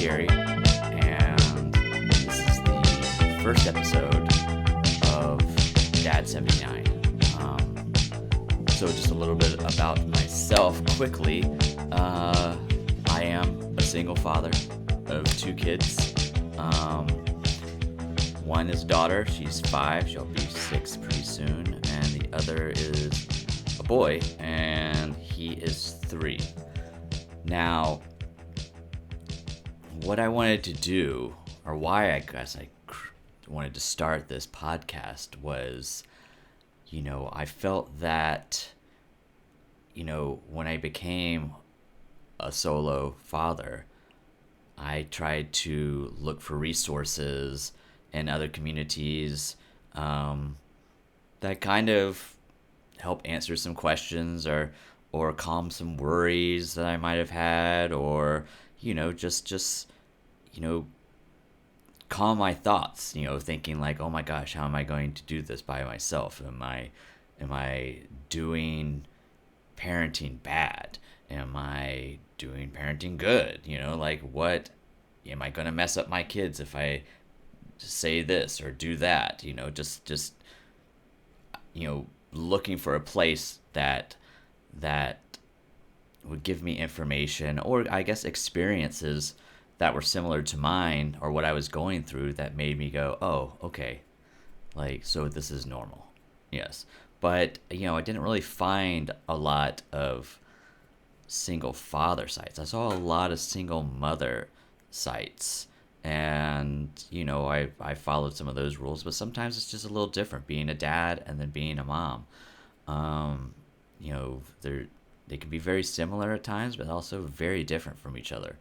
Gary, and this is the first episode of Dad 79. So just a little bit about myself quickly. I am a single father of two kids. One is a daughter, she's 5, she'll be 6 pretty soon, and the other is a boy, and he is 3. Now, what I wanted to do, or why I guess I wanted to start this podcast was, I felt that, when I became a solo father, I tried to look for resources in other communities that kind of help answer some questions or calm some worries that I might have had, or just calm my thoughts, thinking like, oh my gosh, how am I going to do this by myself? Am I doing parenting bad? Am I doing parenting good? Like, what am I going to mess up my kids if I say this or do that? Just looking for a place that would give me information, or I guess experiences that were similar to mine or what I was going through, that made me go, oh, okay, like, so this is normal. Yes. But, I didn't really find a lot of single father sites. I saw a lot of single mother sites, and, I followed some of those rules, but sometimes it's just a little different being a dad and then being a mom. They can be very similar at times, but also very different from each other.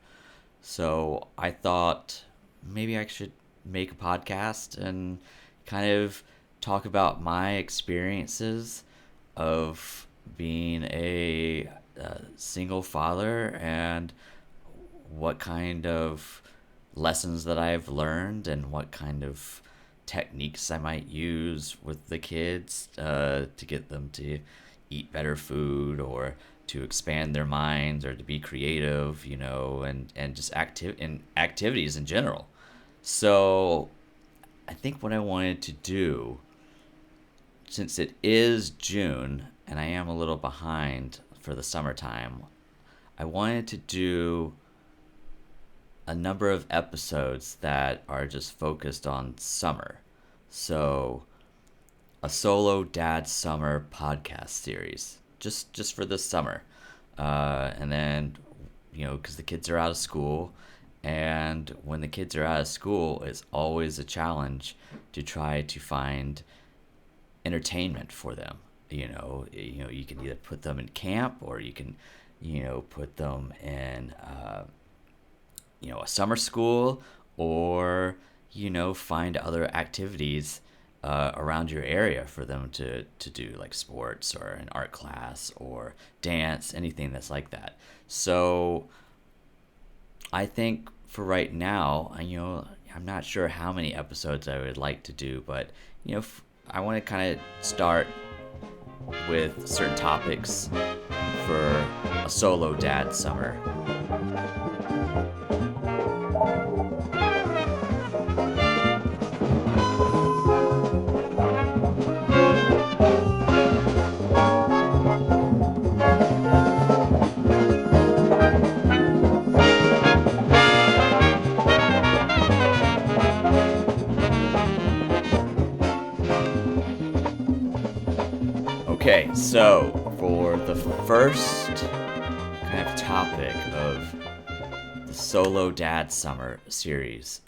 So I thought maybe I should make a podcast and kind of talk about my experiences of being a single father, and what kind of lessons that I've learned and what kind of techniques I might use with the kids to get them to eat better food, or to expand their minds, or to be creative, and just activities in general. So I think what I wanted to do, since it is June and I am a little behind for the summertime, I wanted to do a number of episodes that are just focused on summer. So a solo dad summer podcast series, just for this summer. And then, because the kids are out of school, and when the kids are out of school, it's always a challenge to try to find entertainment for them. You can either put them in camp, or you can, put them in, a summer school, or, find other activities around your area for them to do, like sports or an art class or dance, anything that's like that. So I think for right now, I'm not sure how many episodes I would like to do, but I want to kind of start with certain topics for a solo dad summer. Okay, so for the first kind of topic of the Solo Dad Summer series,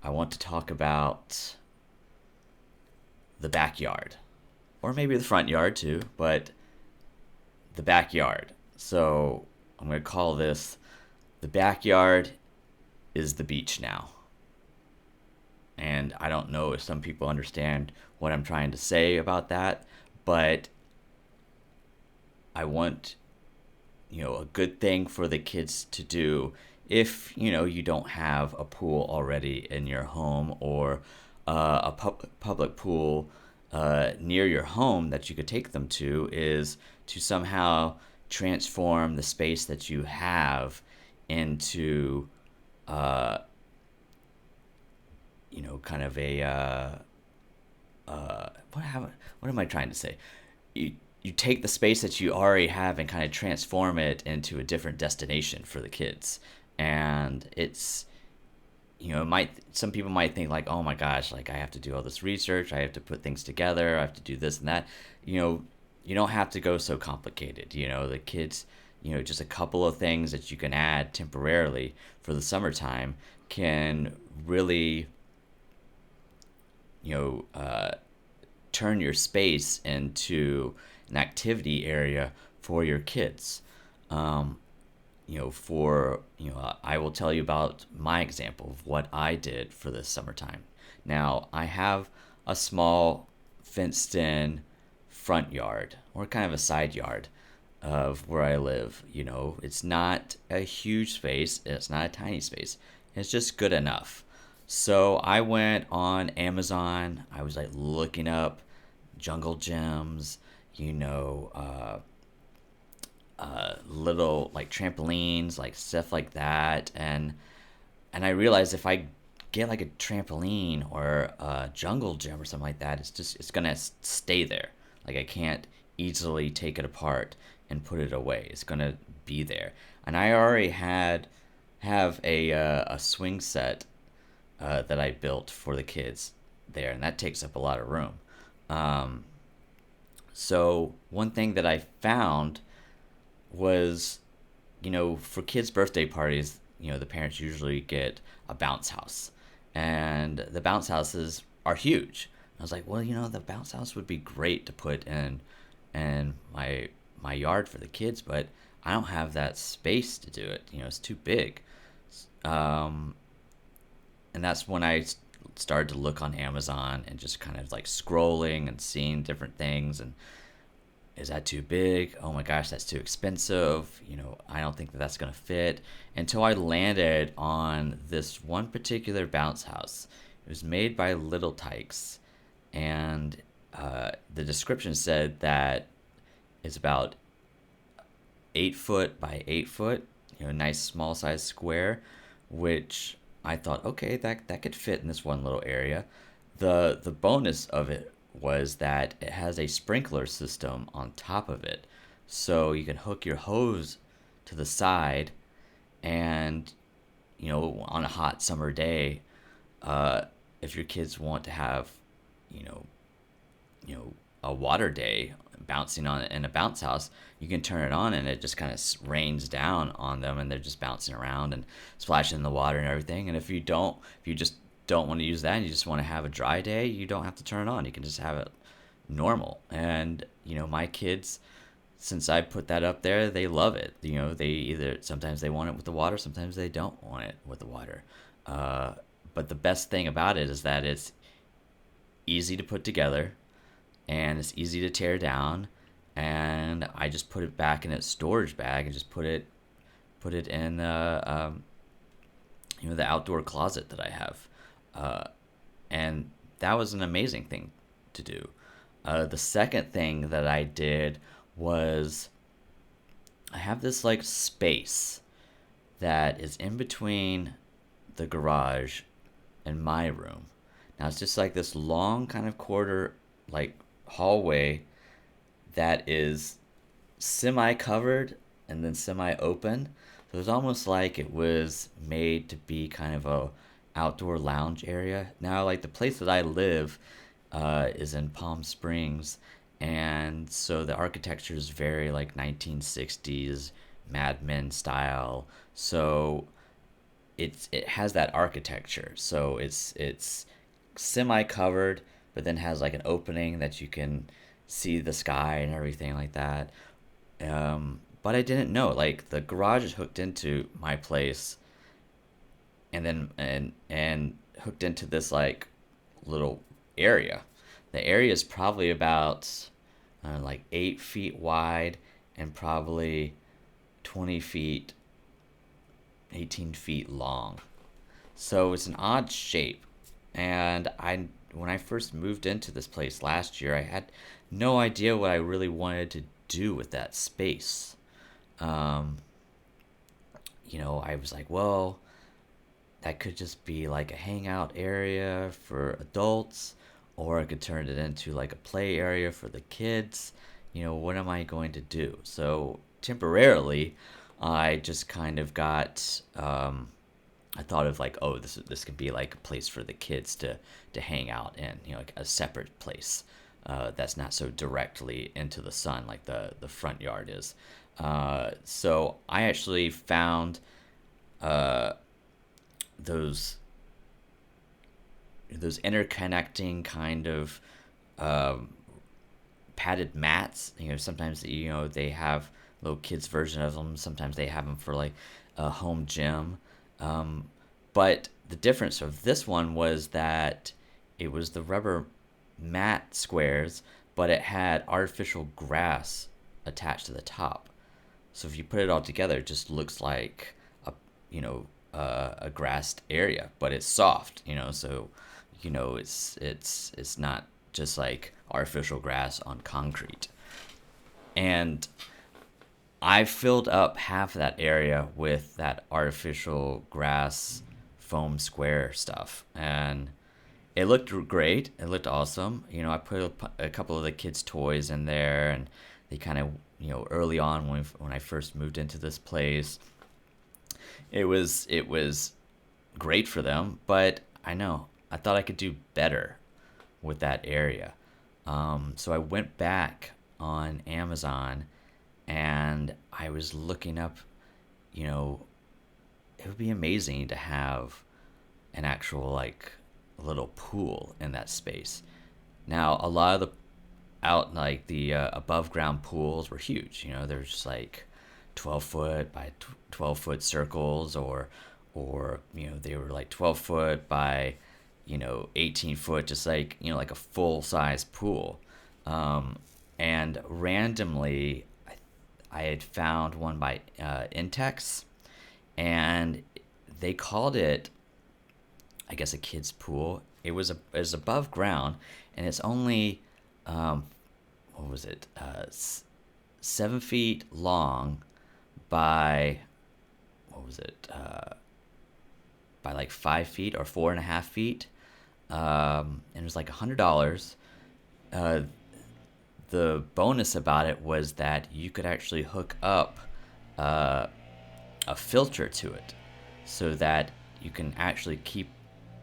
I want to talk about the backyard. Or maybe the front yard too, but the backyard. So I'm going to call this "The Backyard is the Beach Now." And I don't know if some people understand what I'm trying to say about that, but I want, a good thing for the kids to do if, you don't have a pool already in your home, or a public pool near your home that you could take them to, is to somehow transform the space that you have into uh, kind of a what am I trying to say? You take the space that you already have and kind of transform it into a different destination for the kids, and it's might some people might think like, oh my gosh, like I have to do all this research, I have to put things together, I have to do this and that. you know you don't have to go so complicated. The kids, just a couple of things that you can add temporarily for the summertime can really you know turn your space into an activity area for your kids. um, I will tell you about my example of what I did for this summertime. Now, I have a small fenced in front yard, or kind of a side yard of where I live. It's not a huge space, it's not a tiny space, it's just good enough. So I went on Amazon, I was like looking up jungle gyms, you know, little like trampolines, like stuff like that, and I realized if I get like a trampoline or a jungle gym or something like that, it's gonna stay there. Like I can't easily take it apart and put it away. It's gonna be there. And I already have a swing set that I built for the kids there, and that takes up a lot of room. Um, so one thing that I found was, for kids' birthday parties, the parents usually get a bounce house, and the bounce houses are huge. I was like, well, the bounce house would be great to put in my yard for the kids, but I don't have that space to do it. It's too big. Um, and that's when I started to look on Amazon and just kind of like scrolling and seeing different things, and is that too big? Oh my gosh, that's too expensive. I don't think that that's going to fit. Until I landed on this one particular bounce house. It was made by Little Tykes, and the description said that it's about 8 foot by 8 foot, nice small size square, which I thought, okay, that could fit in this one little area. The bonus of it was that it has a sprinkler system on top of it, so you can hook your hose to the side, and on a hot summer day, uh, if your kids want to have, you know, a water day bouncing on it in a bounce house, you can turn it on and it just kind of rains down on them, and they're just bouncing around and splashing in the water and everything. And if you just don't want to use that and you just want to have a dry day, you don't have to turn it on. You can just have it normal. And my kids, since I put that up there, they love it. They either sometimes they want it with the water, sometimes they don't want it with the water. Uh, but the best thing about it is that it's easy to put together and it's easy to tear down, and I just put it back in its storage bag and just put it in the outdoor closet that I have. uh, and that was an amazing thing to do. The second thing that I did was I have this like space that is in between the garage and my room. Now it's just like this long kind of quarter like hallway that is semi covered and then semi open. So it's almost like it was made to be kind of a outdoor lounge area. Now, like the place that I live is in Palm Springs, and so the architecture is very like 1960s Mad Men style. So it has that architecture. So it's semi covered, but then has like an opening that you can see the sky and everything like that. But I didn't know, like the garage is hooked into my place, and then and hooked into this like little area. The area is probably about like 8 feet wide and probably 20 feet, 18 feet long. So it's an odd shape. And when I first moved into this place last year, I had no idea what I really wanted to do with that space. Um, I was like, well, that could just be like a hangout area for adults, or I could turn it into like a play area for the kids. What am I going to do? So temporarily, I just kind of got. I thought of like, oh, this could be like a place for the kids to hang out in, like a separate place that's not so directly into the sun like the front yard is. So I actually found uh, those those interconnecting kind of um, padded mats. Sometimes they have little kids version of them. Sometimes they have them for like a home gym. Um, but the difference of this one was that it was the rubber mat squares, but it had artificial grass attached to the top. So if you put it all together, it just looks like a grassed area, but it's soft. So it's not just like artificial grass on concrete. And I filled up half of that area with that artificial grass foam square stuff, and it looked great. It looked awesome. I put a couple of the kids' toys in there, and they kind of, early on when I first moved into this place, it was great for them. But I thought I could do better with that area. So I went back on Amazon, and I was looking up, you know, it would be amazing to have an actual like little pool in that space. Now, a lot of the out like the above ground pools were huge. They're just like 12 foot by 12 foot circles, or they were like 12 foot by 18 foot, just like like a full size pool. And randomly, I had found one by Intex, and they called it, I guess, a kid's pool. It was above ground, and it's only what was it, 7 feet long by, what was it, by like 5 feet or 4.5 feet, and it was like $100. Uh, the bonus about it was that you could actually hook up uh, a filter to it, so that you can actually keep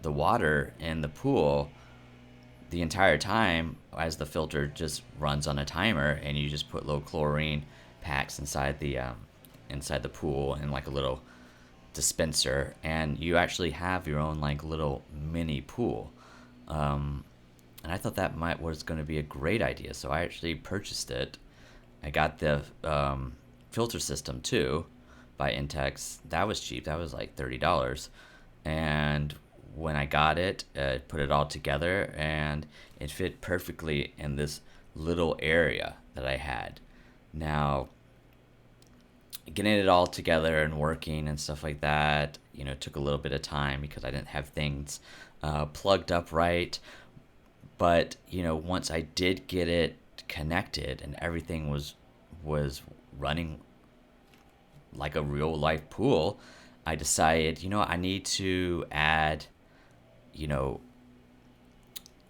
the water in the pool the entire time, as the filter just runs on a timer, and you just put low chlorine packs inside the pool in like a little dispenser, and you actually have your own like little mini pool. And I thought that was going to be a great idea, so I actually purchased it. I got the filter system too by Intex. That was cheap. That was like $30. And when I got it, put it all together, and it fit perfectly in this little area that I had. Now, getting it all together and working and stuff like that, took a little bit of time because I didn't have things plugged up right. But once I did get it connected and everything was running like a real life pool, I decided, I need to add, you know,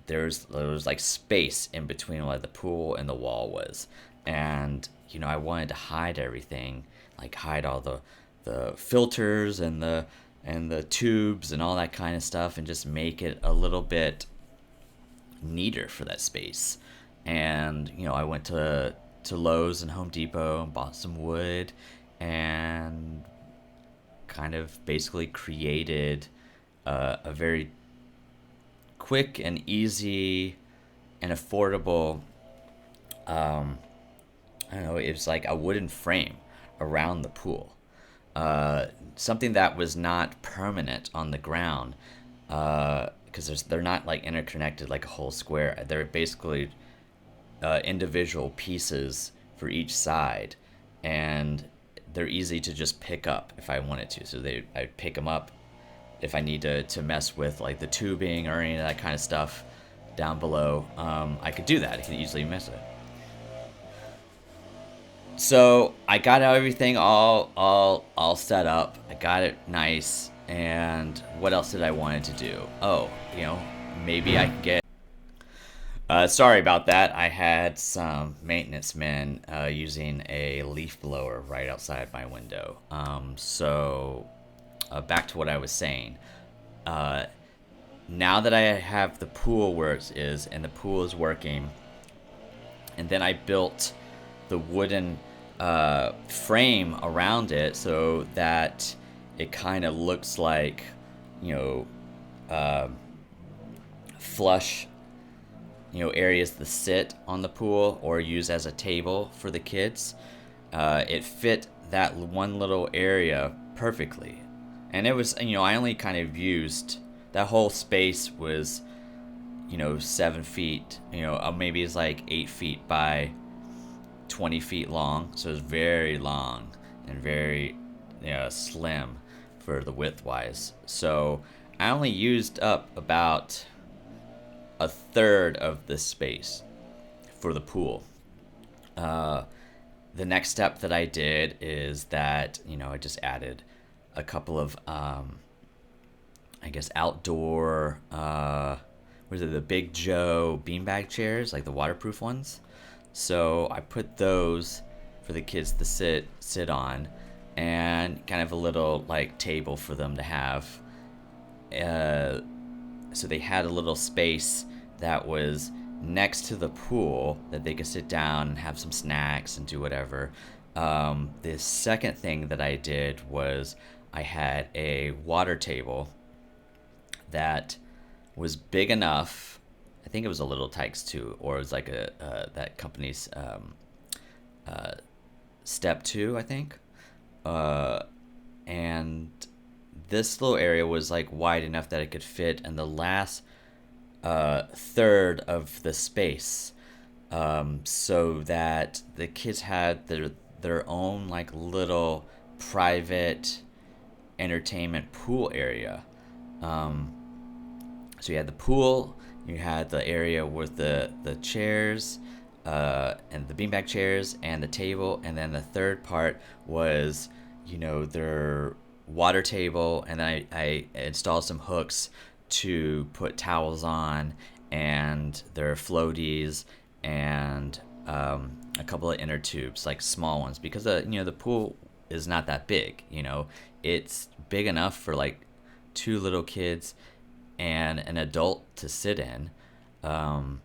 there was like space in between where the pool and the wall was, and I wanted to hide everything, like hide all the filters and the tubes and all that kind of stuff, and just make it a little bit neater for that space. And I went to Lowe's and Home Depot and bought some wood, and kind of basically created a very quick and easy and affordable, I don't know, it was like a wooden frame around the pool. Something that was not permanent on the ground, because they're not like interconnected like a whole square. They're basically individual pieces for each side, and they're easy to just pick up if I wanted to. So I'd pick them up if I need to mess with like the tubing or any of that kind of stuff down below. I could do that. I could easily miss it. So I got everything all set up. I got it nice And what else did I wanted to do? Oh, maybe I could get. Sorry about that. I had some maintenance men using a leaf blower right outside my window. Back to what I was saying. Uh, Now that I have the pool where it is and the pool is working, and then I built the wooden frame around it so that it kind of looks like, you know, uh, flush, areas to sit on the pool or use as a table for the kids. It fit that one little area perfectly. And it was, I only kind of used that whole space was, 7 feet, maybe it's like 8 feet by 20 feet long. So it's very long and very, slim for the width wise. So I only used up about a third of this space for the pool. The next step that I did is that, I just added a couple of, I guess, outdoor, was it the Big Joe beanbag chairs, like the waterproof ones? So I put those for the kids to sit on, and kind of a little like table for them to have. Uh, so they had a little space that was next to the pool that they could sit down and have some snacks and do whatever. The second thing that I did was I had a water table that was big enough. I think it was a Little Tykes too, or it was like that company's Step 2, I think. And this little area was like wide enough that it could fit in the last third of the space, so that the kids had their own like little private entertainment pool area. So you had the pool, you had the area with the chairs, and the beanbag chairs and the table, and then the third part was, their water table, and then I installed some hooks to put towels on, and their floaties, and a couple of inner tubes, like small ones, because the pool is not that big. It's big enough for like two little kids and an adult to sit in. And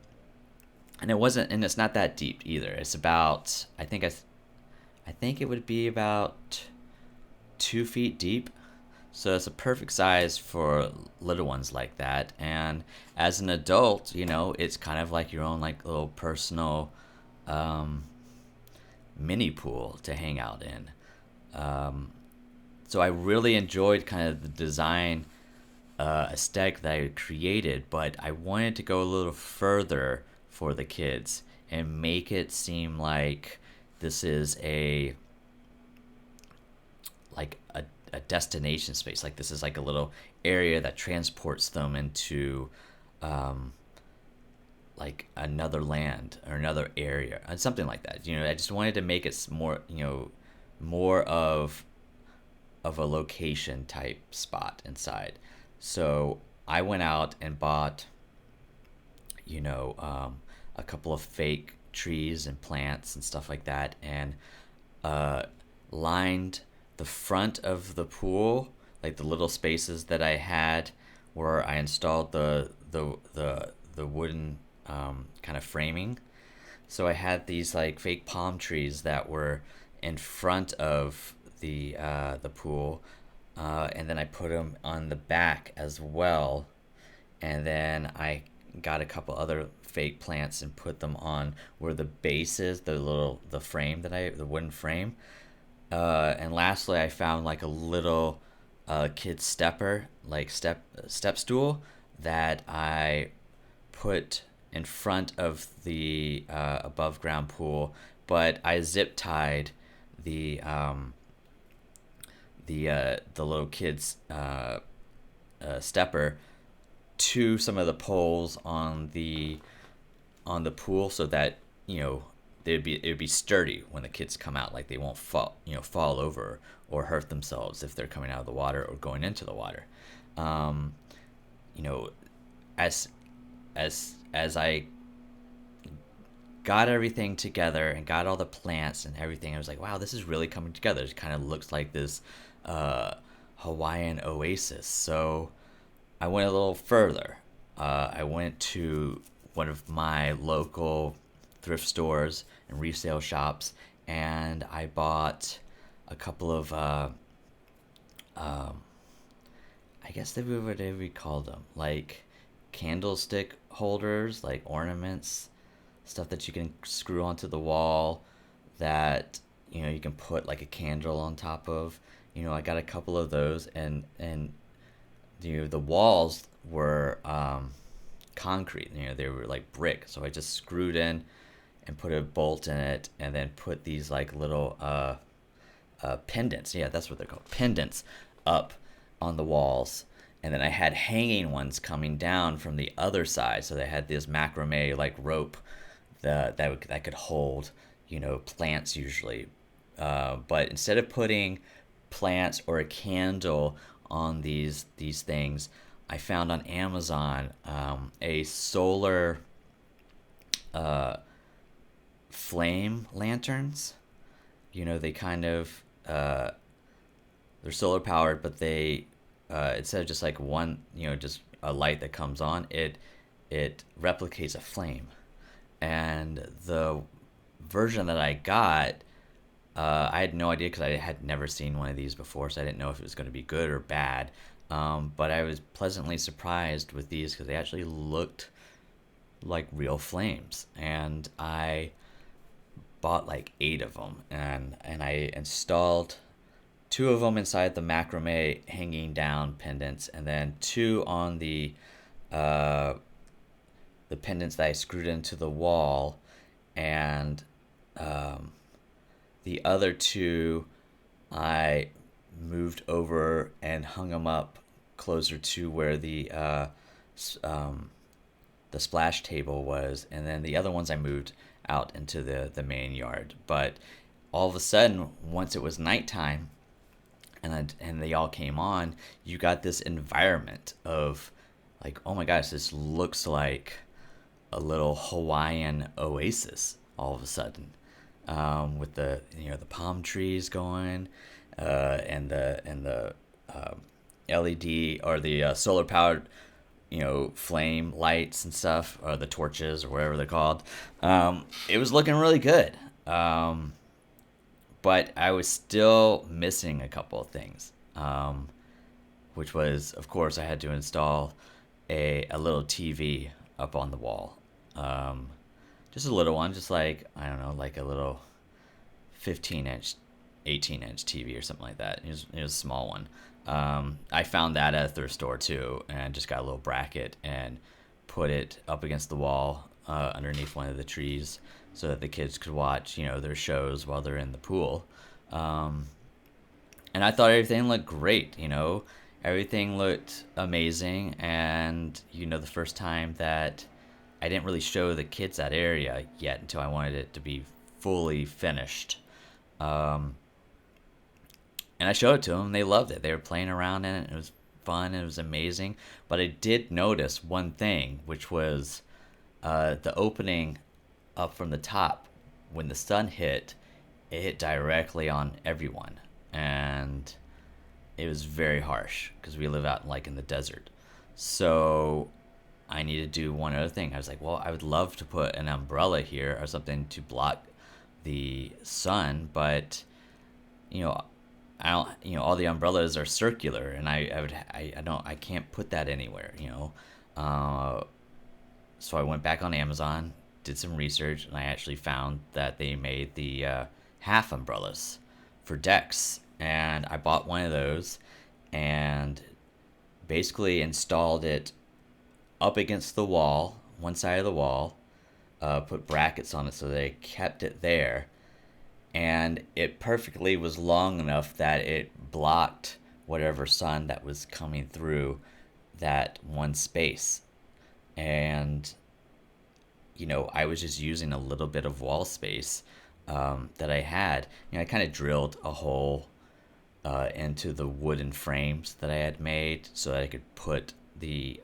it's not that deep either. It's about, I think it would be about 2 feet deep. So it's a perfect size for little ones like that. And as an adult, it's kind of like your own like little personal mini pool to hang out in. So I really enjoyed kind of the design aesthetic that I created, but I wanted to go a little further for the kids and make it seem like this is a destination space. Like this is like a little area that transports them into like another land or another area and something like that. I just wanted to make it more, more of a location type spot inside. So I went out and bought, a couple of fake trees and plants and stuff like that, and lined the front of the pool, like the little spaces that I had where I installed the wooden kind of framing. So I had these like fake palm trees that were in front of the pool, and then I put them on the back as well, and then I got a couple other fake plants and put them on where the base is, the frame the wooden frame. And lastly, I found like a little kid stepper, like step stool that I put in front of the above ground pool, but I zip tied the little kid's stepper to some of the poles on the pool, so that it would be sturdy when the kids come out, like they won't fall over or hurt themselves if they're coming out of the water or going into the water. Um, you know, as as I got everything together and got all the plants and everything, I was like, wow, this is really coming together. It kind of looks like this uh, Hawaiian oasis. So I went a little further. I went to one of my local thrift stores and resale shops, and I bought a couple of, um, I guess they would whatever we call them, like candlestick holders, like ornaments, stuff that you can screw onto the wall that you can put like a candle on top of. I got a couple of those, and the walls were concrete. They were like brick, so I just screwed in and put a bolt in it, and then put these like little pendants. Yeah, that's what they're called, pendants, up on the walls. And then I had hanging ones coming down from the other side, so they had this macrame like rope that could hold plants usually. But instead of putting plants or a candle on these things, I found on Amazon a solar uh, flame lanterns. They kind of they're solar powered, but they instead of just like one, just a light that comes on, it replicates a flame. And the version that I got, I had no idea because I had never seen one of these before, so I didn't know if it was going to be good or bad. But I was pleasantly surprised with these because they actually looked like real flames, and I bought like 8 of them, and I installed 2 of them inside the macrame hanging down pendants, and then 2 on uh, the pendants that I screwed into the wall, and um, the other 2 I moved over and hung them up closer to where the splash table was, and then the other ones I moved out into the main yard. But all of a sudden, once it was nighttime, and they all came on, you got this environment of like, oh my gosh, this looks like a little Hawaiian oasis all of a sudden, with the palm trees going, and the LED or the solar powered flame lights and stuff, or the torches or whatever they're called. It was looking really good, but I was still missing a couple of things, which was, of course, I had to install a little TV up on the wall. Um, just a little one, just like, I don't know, like a little 15-inch, 18-inch TV or something like that. It was a small one. I found that at a thrift store too, and just got a little bracket and put it up against the wall underneath one of the trees so that the kids could watch, their shows while they're in the pool. Um, and I thought everything looked great. Everything looked amazing. And the first time that I didn't really show the kids that area yet until I wanted it to be fully finished. Um, and I showed it to them. They loved it. They were playing around in it. It was fun. It was amazing. But I did notice one thing, which was the opening up from the top. When the sun hit, it hit directly on everyone, and it was very harsh because we live out like in the desert. So I needed to do one other thing. I was like, well, I would love to put an umbrella here or something to block the sun, but you know, I don't. All the umbrellas are circular, and I can't put that anywhere. Uh, so I went back on Amazon, did some research, and I actually found that they made the half umbrellas for decks, and I bought one of those, and basically installed it up against the wall, one side of the wall, put brackets on it so they kept it there, and it perfectly was long enough that it blocked whatever sun that was coming through that one space. And I was just using a little bit of wall space that I had. I kind of drilled a hole into the wooden frames that I had made so that I could put the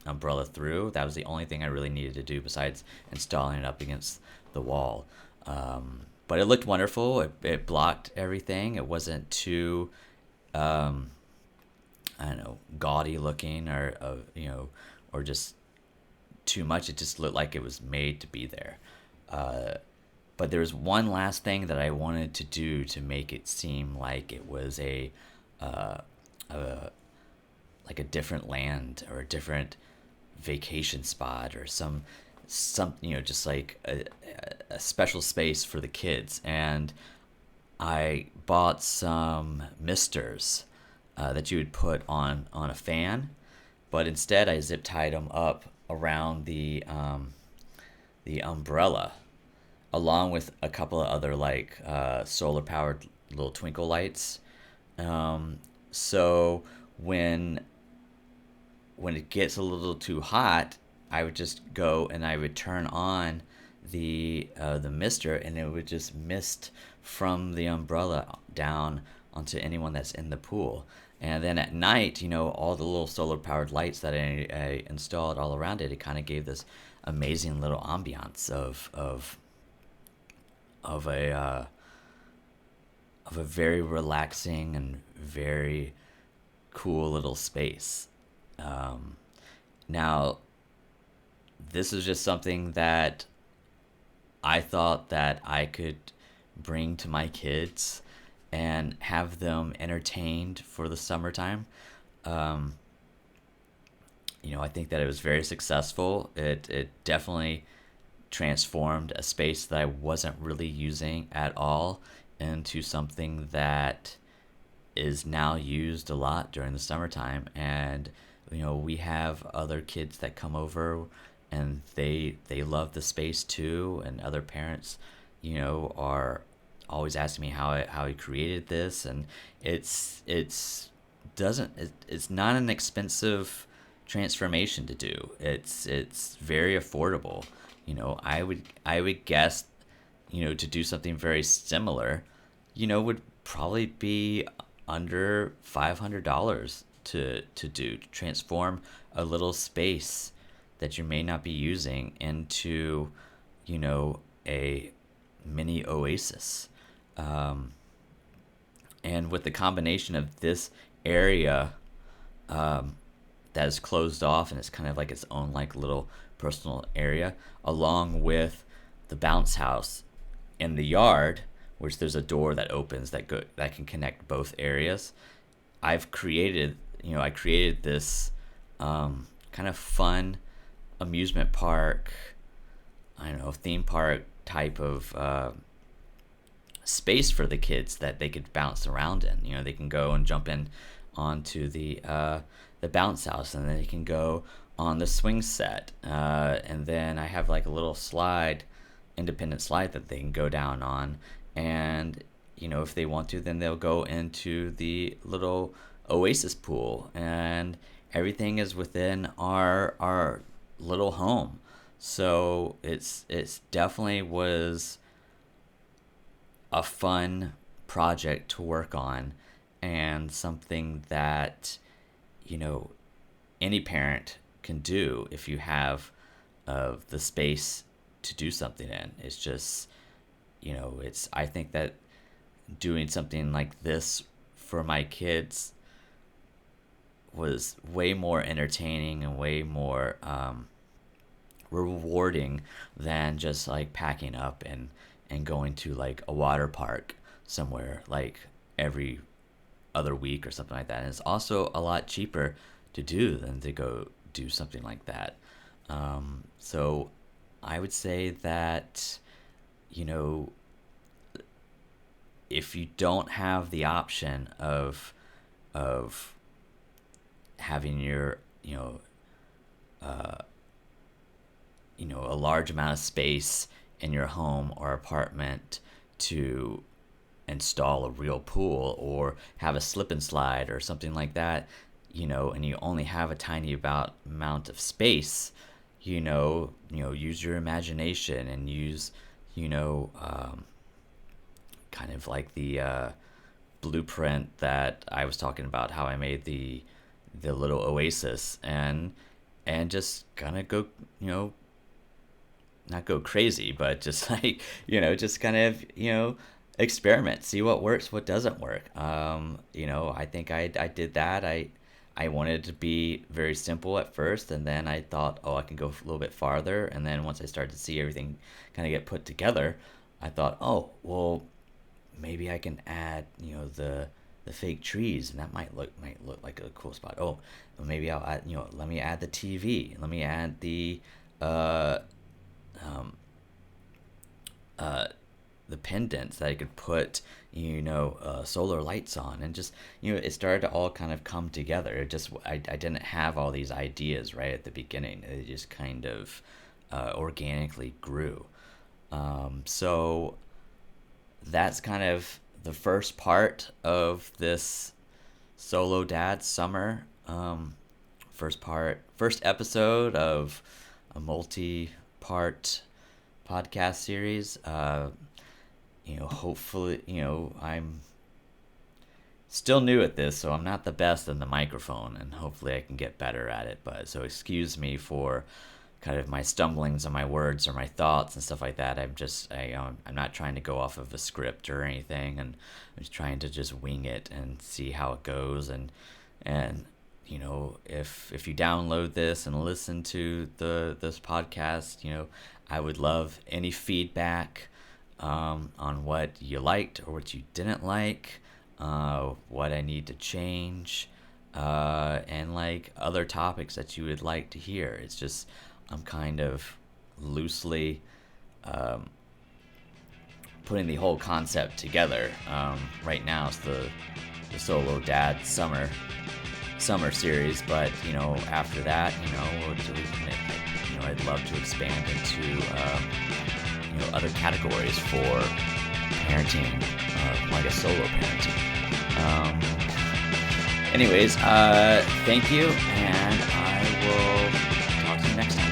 umbrella through. That was the only thing I really needed to do besides installing it up against the wall. But it looked wonderful. It blocked everything. It wasn't too, I don't know, gaudy looking or just too much. It just looked like it was made to be there. But there was one last thing that I wanted to do to make it seem like it was uh, a like a different land or a different vacation spot or some just like a special space for the kids. And I bought some misters that you would put on a fan, but instead I zip tied them up around the umbrella, along with a couple of other like solar powered little twinkle lights. So when it gets a little too hot, I would just go and I would turn on the mister, and it would just mist from the umbrella down onto anyone that's in the pool. And then at night, all the little solar powered lights that I installed all around it, it kind of gave this amazing little ambiance of a very relaxing and very cool little space. Um, Now, this is just something that I thought that I could bring to my kids and have them entertained for the summertime. Um, I think that it was very successful. It definitely transformed a space that I wasn't really using at all into something that is now used a lot during the summertime. And we have other kids that come over, and they love the space too. And other parents are always asking me how he created this. And it's doesn't it's not an expensive transformation to do. It's very affordable. I would guess to do something very similar, would probably be under $500 to transform a little space that you may not be using into, a mini oasis. Um, and with the combination of this area that is closed off and it's kind of like its own like little personal area, along with the bounce house in the yard, which there's a door that opens that can connect both areas. I created this kind of fun amusement park, I don't know, theme park type of space for the kids that they could bounce around in. They can go and jump in onto the bounce house, and then they can go on the swing set, and then I have like a little independent slide that they can go down on. And if they want to, then they'll go into the little oasis pool, and everything is within our little home. So it's definitely was a fun project to work on, and something that you know any parent can do if you have the space to do something in. It's just it's I think that doing something like this for my kids was way more entertaining and way more rewarding than just like packing up and going to like a water park somewhere like every other week or something like that. And it's also a lot cheaper to do than to go do something like that. So I would say that you know if you don't have the option of having your a large amount of space in your home or apartment to install a real pool or have a slip and slide or something like that, and you only have a tiny amount of space, use your imagination and use, you know, kind of like the blueprint that I was talking about, how I made the little oasis, and just kind of go, not go crazy, but just like, just kind of, experiment, see what works, what doesn't work. I think I did that. I wanted to be very simple at first, and then I thought, oh, I can go a little bit farther. And then once I started to see everything kind of get put together, I thought, oh, well, maybe I can add, the fake trees, and that might look like a cool spot. Oh, well, maybe I'll add, let me add the TV. Let me add uh, um, uh, the pendants that I could put, solar lights on, and just, it started to all kind of come together. I didn't have all these ideas right at the beginning. It just kind of organically grew. So that's kind of the first part of this solo dad summer. First episode of a multi-part podcast series. Hopefully, I'm still new at this, so I'm not the best in the microphone, and hopefully I can get better at it. But so excuse me for kind of my stumblings on my words or my thoughts and stuff like that. I'm not trying to go off of a script or anything, and I'm just trying to just wing it and see how it goes. And if you download this and listen to this podcast, I would love any feedback on what you liked or what you didn't like, what I need to change, and like other topics that you would like to hear. It's just, I'm kind of loosely putting the whole concept together. Right now it's the solo dad summer series, but after that, I'd love to expand into other categories for parenting, like a solo parenting. Anyways, thank you, and I will talk to you next time.